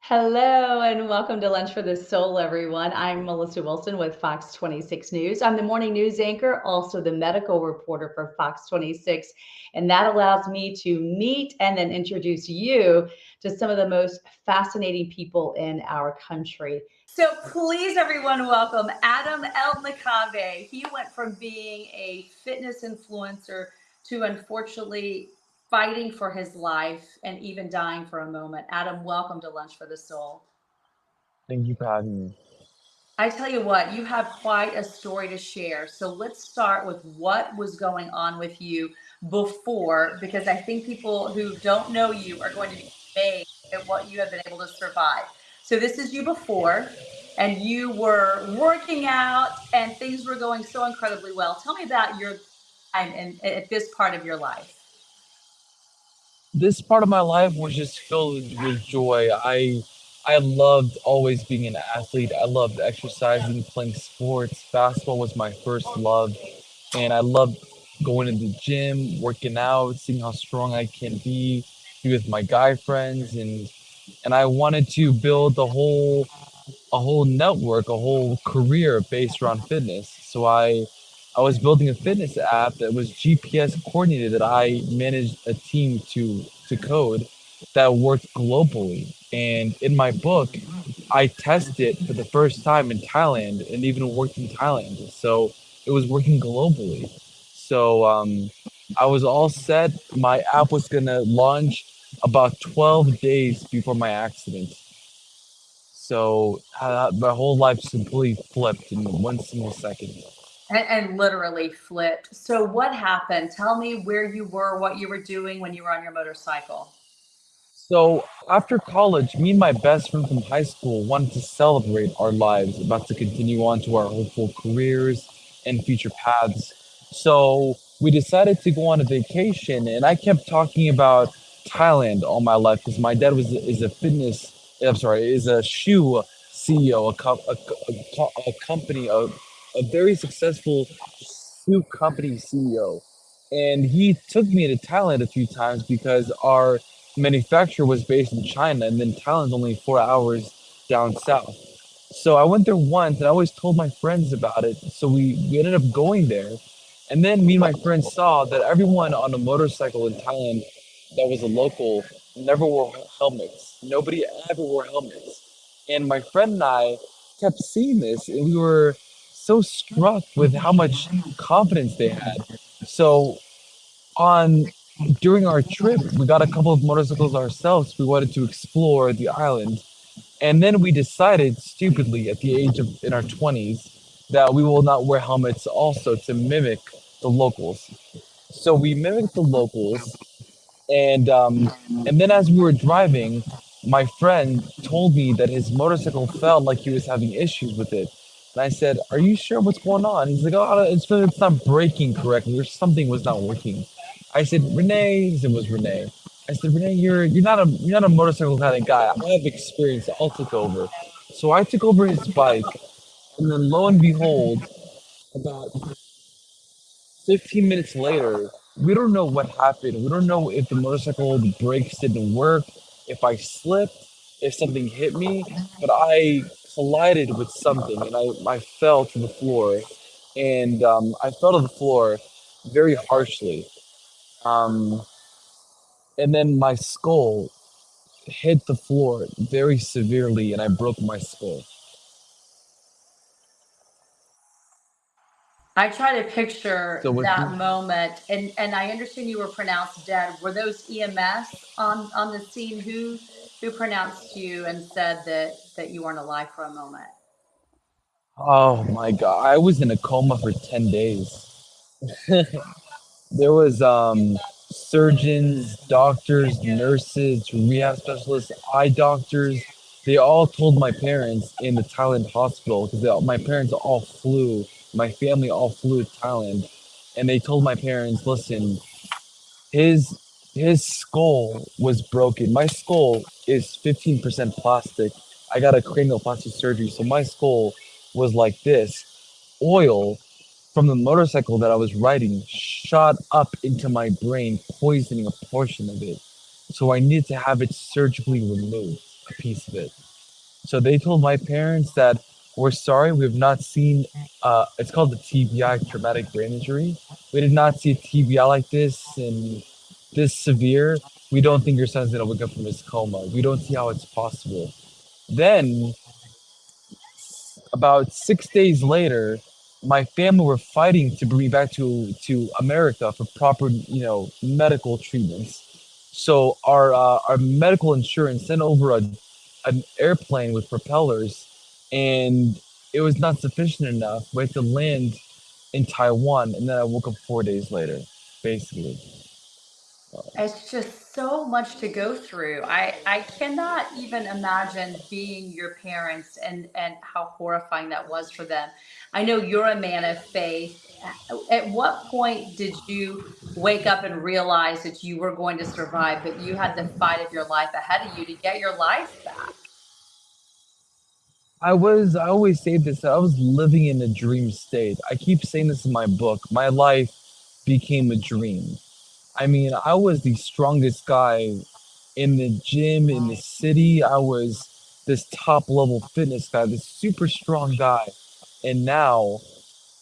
Hello and welcome to Lunch for the Soul, everyone. I'm Melissa Wilson with Fox 26 News. I'm the morning news anchor, also the medical reporter for Fox 26, and that allows me to meet and then introduce you to some of the most fascinating people in our country. So please, everyone, welcome Adam El Nakabe. He went from being a fitness influencer to unfortunately fighting for his life and even dying for a moment. Adam, welcome to Lunch for the Soul. Thank you for having me. I tell you what, you have quite a story to share. So let's start with what was going on with you before, because I think people who don't know you are going to be amazed at what you have been able to survive. So this is you before, and you were working out, and things were going so incredibly well. Tell me about your time and at this part of your life. This part of my life was just filled with joy. I loved always being an athlete. I loved exercising, playing sports. Basketball was my first love, and I loved going to the gym, working out, seeing how strong I can be with my guy friends, and I wanted to build a whole network, a whole career based around fitness. So I was building a fitness app that was GPS coordinated that I managed a team to code that worked globally. And in my book, I tested it for the first time in Thailand and even worked in Thailand. So it was working globally. So I was all set. My app was gonna launch about 12 days before my accident. So my whole life just completely flipped in one single second. And literally flipped. So what happened? Tell me where you were, what you were doing when you were on your motorcycle. So after college, me and my best friend from high school wanted to celebrate our lives, about to continue on to our hopeful careers and future paths. So we decided to go on a vacation, and I kept talking about Thailand all my life because my dad is a fitness. I'm sorry, is a shoe CEO, a company, a very successful shoe company CEO, and he took me to Thailand a few times because our manufacturer was based in China, and then Thailand's only 4 hours down south. So I went there once, and I always told my friends about it. So we ended up going there, and then me and my friends saw that everyone on a motorcycle in Thailand that was a local never wore helmets. Nobody ever wore helmets, and my friend and I kept seeing this, and we were so struck with how much confidence they had. So on during our trip, we got a couple of motorcycles ourselves. We wanted to explore the island, and then we decided stupidly at the age of in our 20s that we will not wear helmets also to mimic the locals. So we mimicked the locals, and then as we were driving, my friend told me that his motorcycle felt like he was having issues with it. And I said, "Are you sure what's going on?" He's like, "Oh, it's not braking correctly, or something was not working." I said, "Renee," he said, it was Renee. I said, "Renee, you're not a motorcycle kind of guy. I have experience. I'll take over." So I took over his bike, and then lo and behold, about 15 minutes later, we don't know what happened. We don't know if the motorcycle the brakes didn't work, if I slipped, if something hit me, but I collided with something, and I fell to the floor, and I fell to the floor very harshly. Um, and then my skull hit the floor very severely, and I broke my skull. I try to picture So with that moment, and I understand you were pronounced dead. Were those EMS on the scene? Who pronounced you and said that you weren't alive for a moment? oh my God, I was in a coma for 10 days. There was surgeons, doctors, nurses, rehab specialists, eye doctors. They all told my parents in the Thailand hospital because my parents all flew. My family all flew to Thailand, and they told my parents, "Listen, his his skull was broken. My skull is 15% plastic. I got a cranioplasty surgery, so my skull was like this. Oil from the motorcycle that I was riding shot up into my brain, poisoning a portion of it. So I needed to have it surgically removed." a piece of it. So they told my parents that we're sorry, we have not seen. It's called the TBI, traumatic brain injury. We did not see a TBI like this and this severe. We don't think your son's gonna wake up from his coma. We don't see how it's possible. Then, about 6 days later, my family were fighting to bring me back to America for proper, medical treatments. So our medical insurance sent over an airplane with propellers, and it was not sufficient enough. We had to land in Taiwan, and then I woke up 4 days later, basically. It's just so much to go through. I cannot even imagine being your parents and how horrifying that was for them. I know you're a man of faith. At what point did you wake up and realize that you were going to survive, but you had the fight of your life ahead of you to get your life back? I always say this, I was living in a dream state. I keep saying this in my book. My life became a dream. I mean, I was the strongest guy in the gym in the city. I was this top level fitness guy, this super strong guy. And now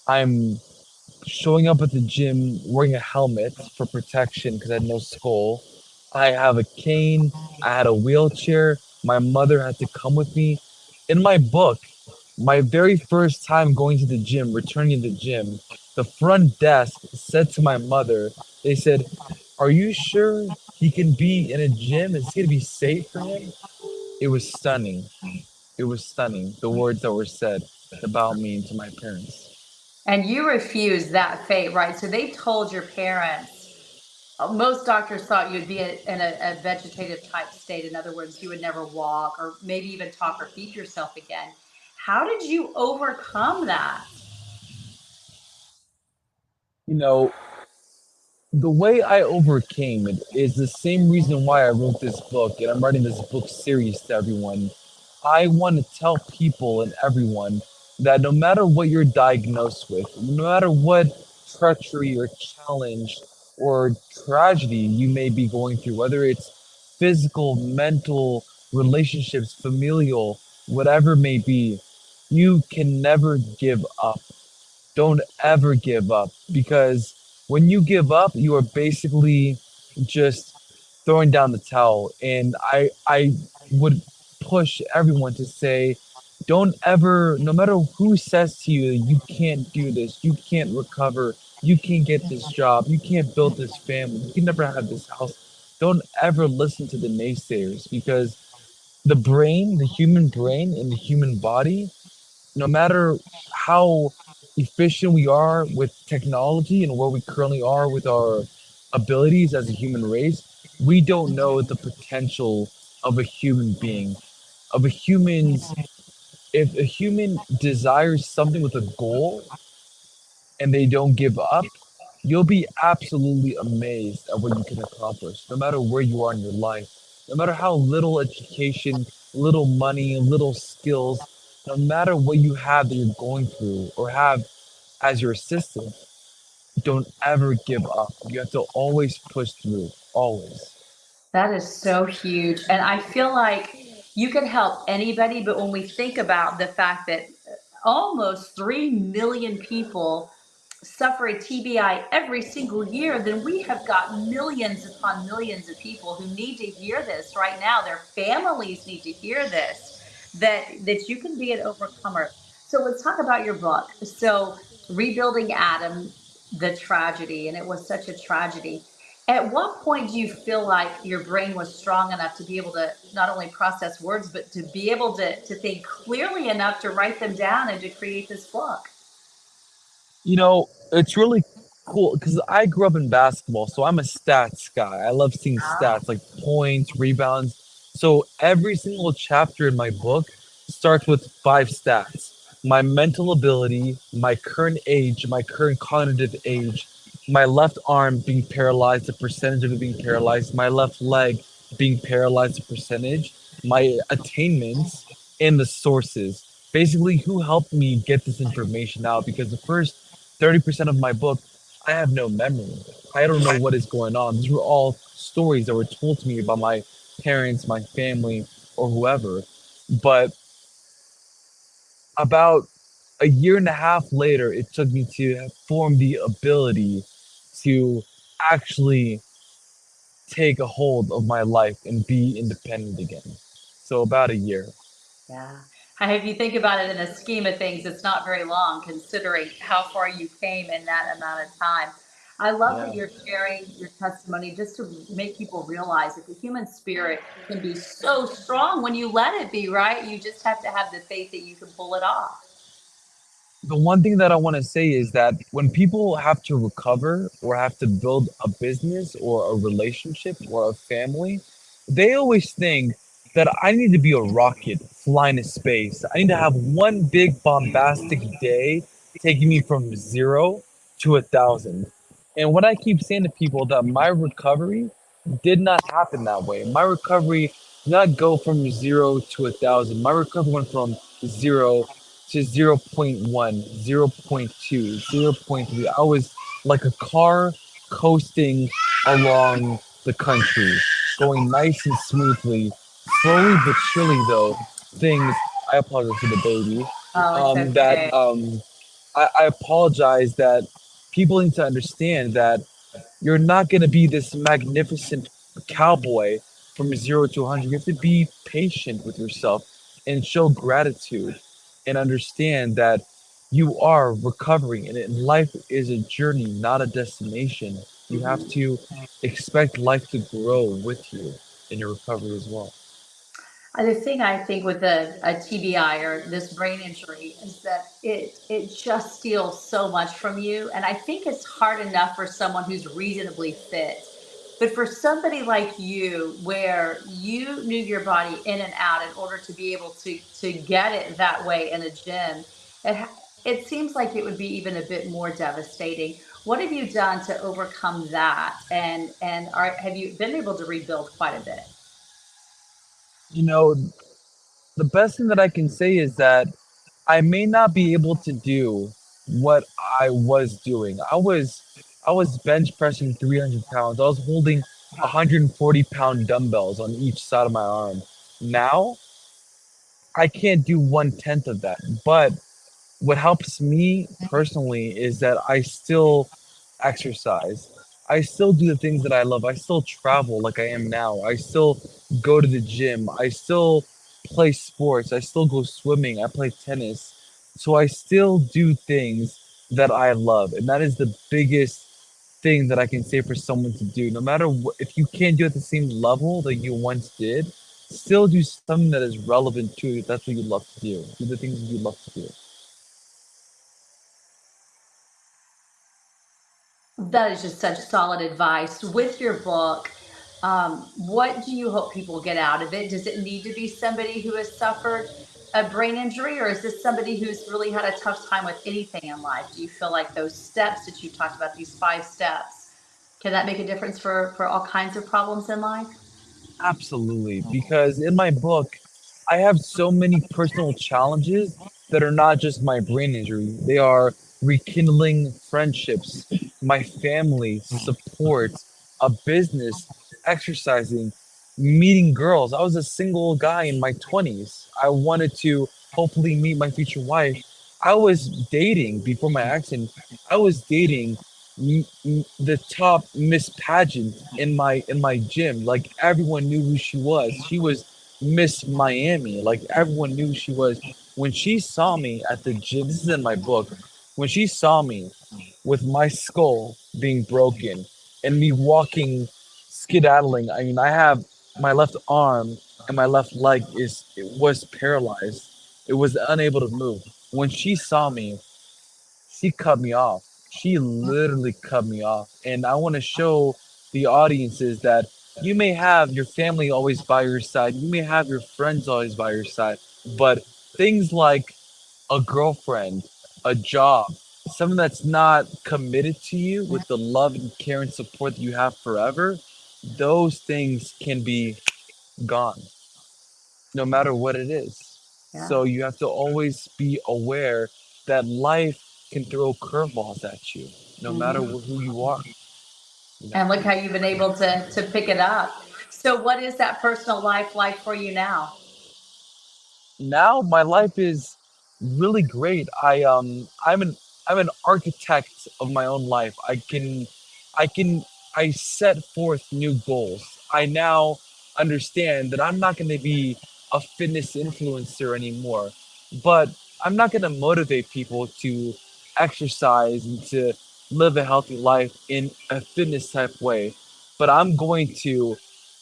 I'm showing up at the gym wearing a helmet for protection because I had no skull. I have a cane. I had a wheelchair. My mother had to come with me. In my book, my very first time going to the gym, returning to the gym, the front desk said to my mother, they said, "Are you sure he can be in a gym? Is it going to be safe for him?" It was stunning. It was stunning, the words that were said about me to my parents. And you refused that fate, right? So they told your parents, most doctors thought you'd be in a vegetative type state. In other words, you would never walk or maybe even talk or feed yourself again. How did you overcome that? You know, the way I overcame it is the same reason why I wrote this book and I'm writing this book series to everyone. I want to tell people and everyone that no matter what you're diagnosed with, no matter what treachery or challenge or tragedy you may be going through, whether it's physical, mental, relationships, familial, whatever it may be, you can never give up. Don't ever give up because when you give up, you are basically just throwing down the towel. And I would push everyone to say, don't ever, no matter who says to you, you can't do this, you can't recover, you can't get this job, you can't build this family, you can never have this house. Don't ever listen to the naysayers because the brain, the human brain, and the human body, no matter how efficient we are with technology and where we currently are with our abilities as a human race, we don't know the potential of a human being, of a human's. If a human desires something with a goal and they don't give up, you'll be absolutely amazed at what you can accomplish, no matter where you are in your life, no matter how little education, little money, little skills, no matter what you have that you're going through or have as your assistant, don't ever give up. You have to always push through, always. That is so huge. And I feel like you can help anybody, but when we think about the fact that almost 3 million people suffer a TBI every single year, then we have got millions upon millions of people who need to hear this right now. Their families need to hear this, that you can be an overcomer. So let's talk about your book. So rebuilding Adam, the tragedy, and it was such a tragedy. At what point do you feel like your brain was strong enough to be able to not only process words, but to be able to think clearly enough to write them down and to create this book? It's really cool because I grew up in basketball, so I'm a stats guy. I love seeing stats like points, rebounds. So every single chapter in my book starts with five stats: my mental ability, my current age, my current cognitive age, my left arm being paralyzed, the percentage of it being paralyzed, my left leg being paralyzed, the percentage, my attainments, and the sources. Basically, who helped me get this information out? Because the first 30% of my book, I have no memory. I don't know what is going on. These were all stories that were told to me by my parents, my family. or whoever. But about a year and a half later, it took me to form the ability to actually take a hold of my life and be independent again. So about a year. Yeah. If you think about it in the scheme of things, it's not very long considering how far you came in that amount of time. I love that Yeah. you're sharing your testimony just to make people realize that the human spirit can be so strong when you let it be, right? You just have to have the faith that you can pull it off. The one thing that I want to say is that when people have to recover or have to build a business or a relationship or a family, they always think that I need to be a rocket flying to space. I need to have one big bombastic day taking me from zero to 1,000. And what I keep saying to people that my recovery did not happen that way. My recovery did not go from zero to 1,000. My recovery went from zero to zero point 0.1, 0.2, 0.3. I was like a car coasting along the country, going nice and smoothly. Slowly but surely, though, things. I apologize for the baby. Oh, it's That okay. I apologize that people need to understand that you're not going to be this magnificent cowboy from 0 to 100. You have to be patient with yourself and show gratitude and understand that you are recovering and life is a journey, not a destination. You have Mhm. to expect life to grow with you in your recovery as well. The thing I think with a TBI or this brain injury is that it just steals so much from you. And I think it's hard enough for someone who's reasonably fit. But for somebody like you, where you knew your body in and out in order to be able to get it that way in a gym, it seems like it would be even a bit more devastating. What have you done to overcome that? Have you been able to rebuild quite a bit? You know, the best thing that I can say is that I may not be able to do what I was doing. I was bench pressing 300 pounds. I was holding 140-pound dumbbells on each side of my arm. Now I can't do 1/10 of that. But what helps me personally is that I still exercise. I still do the things that I love. I still travel like I am now. I still go to the gym. I still play sports. I still go swimming. I play tennis. So I still do things that I love. And that is the biggest thing that I can say for someone to do. No matter what, if you can't do it at the same level that you once did, still do something that is relevant to you. That's what you love to do. Do the things that you love to do. That is just such solid advice. With your book, what do you hope people get out of it? Does it need to be somebody who has suffered a brain injury, or is this somebody who's really had a tough time with anything in life? Do you feel like those steps that you talked about, these 5 steps, can that make a difference for all kinds of problems in life? Absolutely, because in my book, I have so many personal challenges that are not just my brain injury. They are rekindling friendships, my family, support, a business, exercising, meeting girls. I was a single guy in my 20s. I wanted to hopefully meet my future wife. I was dating before my accident. I was dating the top Miss Pageant in my gym. Like everyone knew who she was. She was Miss Miami. Like everyone knew who she was. When she saw me at the gym, this is in my book. When she saw me with my skull being broken and me walking, skedaddling. I mean, I have my left arm and my left leg it was paralyzed. It was unable to move. When she saw me, she cut me off. She literally cut me off. And I want to show the audiences that you may have your family always by your side, you may have your friends always by your side, but things like a girlfriend, a job, something that's not committed to you with the love and care and support that you have forever, those things can be gone no matter what it is. Yeah. So you have to always be aware that life can throw curveballs at you, no matter Mhm. who you are. You know, And look how you've been able to pick it up. So what is that personal life like for you now? now my life is really great. I'm an architect of my own life. I can I set forth new goals. I now understand that I'm not going to be a fitness influencer anymore, but I'm not going to motivate people to exercise and to live a healthy life in a fitness type way, but I'm going to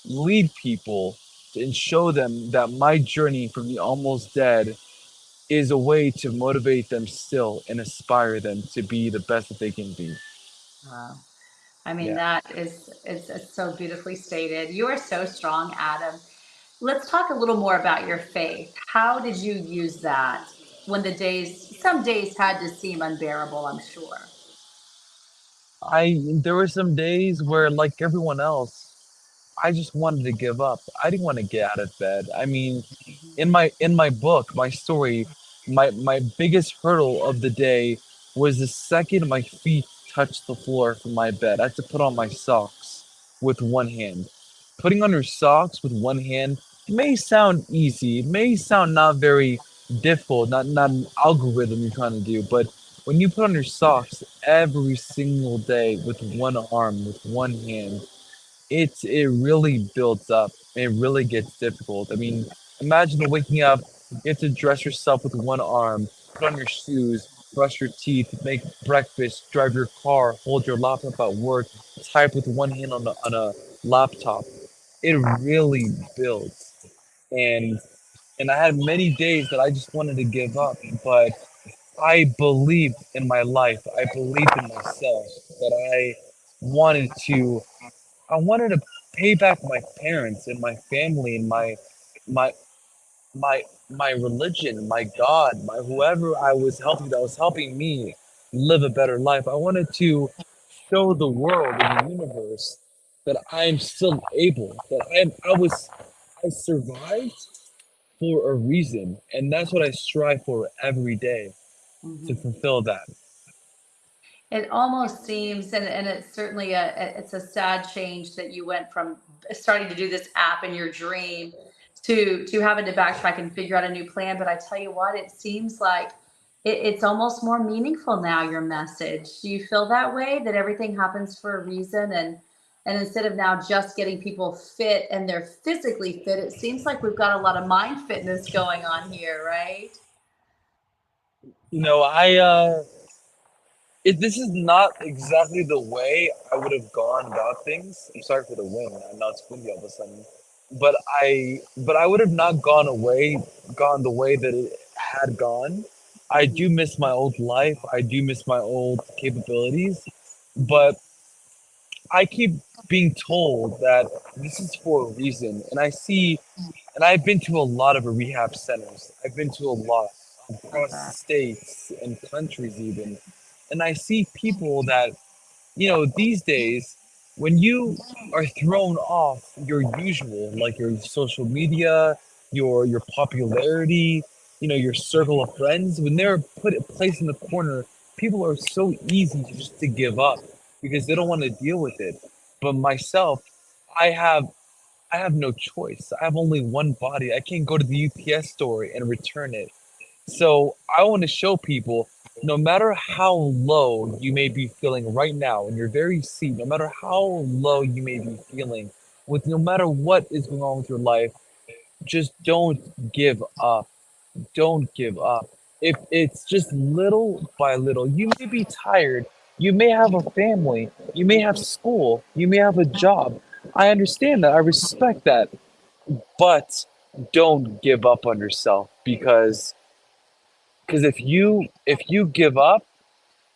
lead people and show them that my journey from the almost dead is a way to motivate them still and inspire them to be the best that they can be. Wow. I mean, Yeah. that is it's so beautifully stated. You are so strong, Adam. Let's talk a little more about your faith. How did you use that when some days had to seem unbearable, I'm sure. There were some days where, like everyone else, I just wanted to give up. I didn't want to get out of bed. I mean, Mhm. in my book, my story, my biggest hurdle of the day was the second my feet touched the floor from my bed. I had to put on my socks with one hand. Putting on your socks with one hand may sound easy. It may sound not very difficult, not an algorithm you're trying to do, but when you put on your socks every single day with one arm, with one hand, it really builds up. It really gets difficult. I mean, imagine waking up, you have to dress yourself with one arm, put on your shoes, brush your teeth, make breakfast, drive your car, hold your laptop at work, type with one hand on a laptop. It really builds. And and I had many days that I just wanted to give up, but I believed in my life. I believed in myself that wanted to I wanted to pay back my parents and my family and my my religion, my God, my whoever I was helping that was helping me live a better life. I wanted to show the world and the universe that I'm still able, that I survived for a reason, and that's what I strive for every day to Mhm. fulfill that. It almost seems, and it's certainly it's a sad change that you went from starting to do this app in your dream to having to backtrack and figure out a new plan. But I tell you what, it seems like it's almost more meaningful now. Your message. Do you feel that way? That everything happens for a reason, and instead of now just getting people fit and they're physically fit, it seems like we've got a lot of mind fitness going on here, right? You know, this is not exactly the way I would have gone about things. I'm sorry for the wind. I know it's windy all of a sudden, but I would have not gone the way that it had gone. I Hmm. do miss my old life. I do miss my old capabilities, Hmm. but I keep being told that this is for a reason, and I've been to a lot of rehab centers. I've been to a lot I across bet. states and countries even, and I see people that these days, when you are thrown off your usual, like your social media, your popularity, your circle of friends, when they're placed in the corner, people are so easy to give up because they don't want to deal with it. But myself, I have I have no choice. I have only one body. I can't go to the UPS store and return it. So I want to show people no matter how low you may be feeling right now in your very seat, no matter how low you may be feeling, with no matter what is going on with your life, just don't give up. Don't give up. If it's just little by little, you may be tired. You may have a family. You may have school. You may have a job. I understand that. I respect that. But don't give up on yourself because if you give up,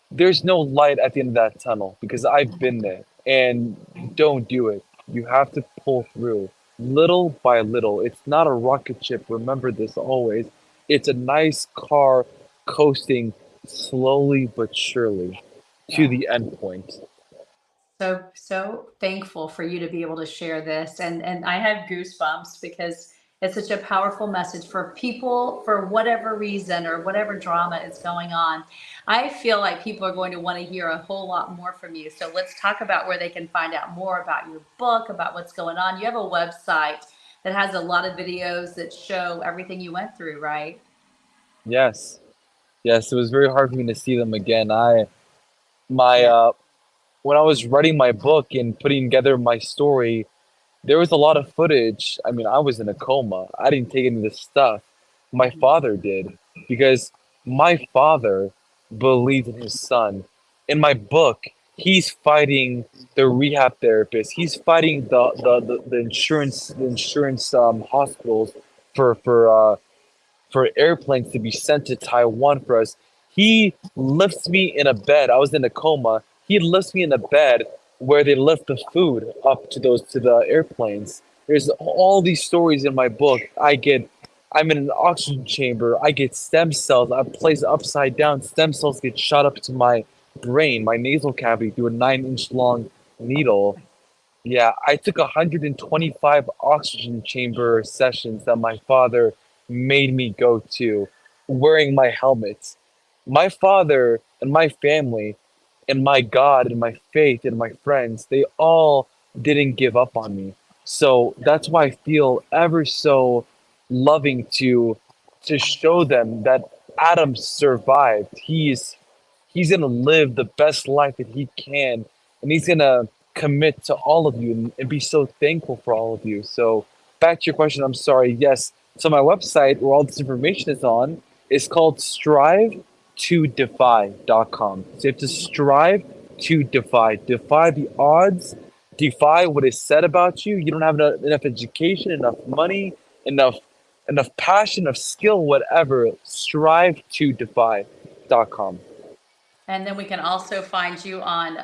there's no light at the end of that tunnel because I've been there. And don't do it. You have to pull through little by little. It's not a rocket ship. Remember this always. It's a nice car coasting slowly but surely to Yeah. the end point. So thankful for you to be able to share this, and I have goosebumps because it's such a powerful message for people for whatever reason or whatever drama is going on. I feel like people are going to want to hear a whole lot more from you. So let's talk about where they can find out more about your book, about what's going on. You have a website that has a lot of videos that show everything you went through, right? Yes. Yes, it was very hard for me to see them again. My Yeah. when I was writing my book and putting together my story, there was a lot of footage. I mean, I was in a coma. I didn't take any of this stuff. My Mhm. father did because my father believed in his son. In my book, he's fighting the rehab therapist. He's fighting the insurance hospitals for for for airplanes to be sent to Taiwan for us. He lifts me in a bed. I was in a coma. He lifts me in a bed where they lift the food up to the airplanes. There's all these stories in my book. I'm in an oxygen chamber. I get stem cells. I'm placed upside down. Stem cells get shot up to my brain, my nasal cavity through a 9-inch long needle. Yeah, I took 125 oxygen chamber sessions that my father made me go to, wearing my helmet. My father and my family and my God and my faith and my friends, they all didn't give up on me. So that's why I feel ever so loving to show them that Adam survived. He's gonna live the best life that he can, and he's gonna commit to all of you and be so thankful for all of you. So back to your question, I'm sorry. Yes, so my website where all this information is on is called strive2defy.com. So you have to strive to defy the odds, defy what is said about you. You don't have enough education, enough money, enough passion, enough skill, whatever. Strive2defy.com. And then we can also find you on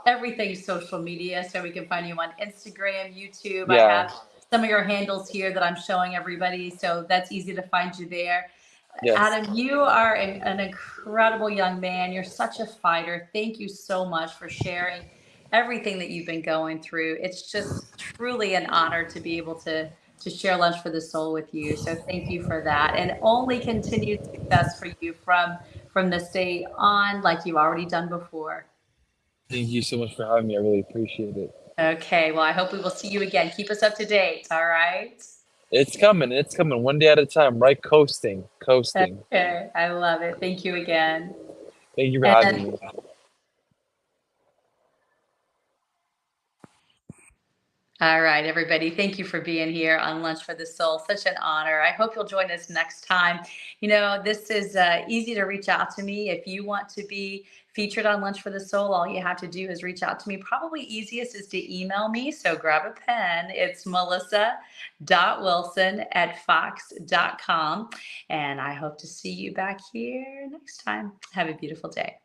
everything social media. So we can find you on Instagram, YouTube. I Yeah. have some of your handles here that I'm showing everybody. So that's easy to find you there. Yes. Adam, you are an incredible young man. You're such a fighter. Thank you so much for sharing everything that you've been going through. It's just truly an honor to be able to share Lunch for the Soul with you. So thank you for that, and only continued success for you from this day on, like you've already done before. Thank you so much for having me. I really appreciate it. Okay, well, I hope we will see you again. Keep us up to date. All right. It's coming. It's coming one day at a time, right? Coasting. Coasting. Okay, I love it. Thank you again. Thank you for having And me. all right, everybody. Thank you for being here on Lunch for the Soul. Such an honor. I hope you'll join us next time. This is easy to reach out to me. If you want to be featured on Lunch for the Soul, all you have to do is reach out to me. Probably easiest is to email me. So grab a pen. It's melissa.wilson@fox.com. And I hope to see you back here next time. Have a beautiful day.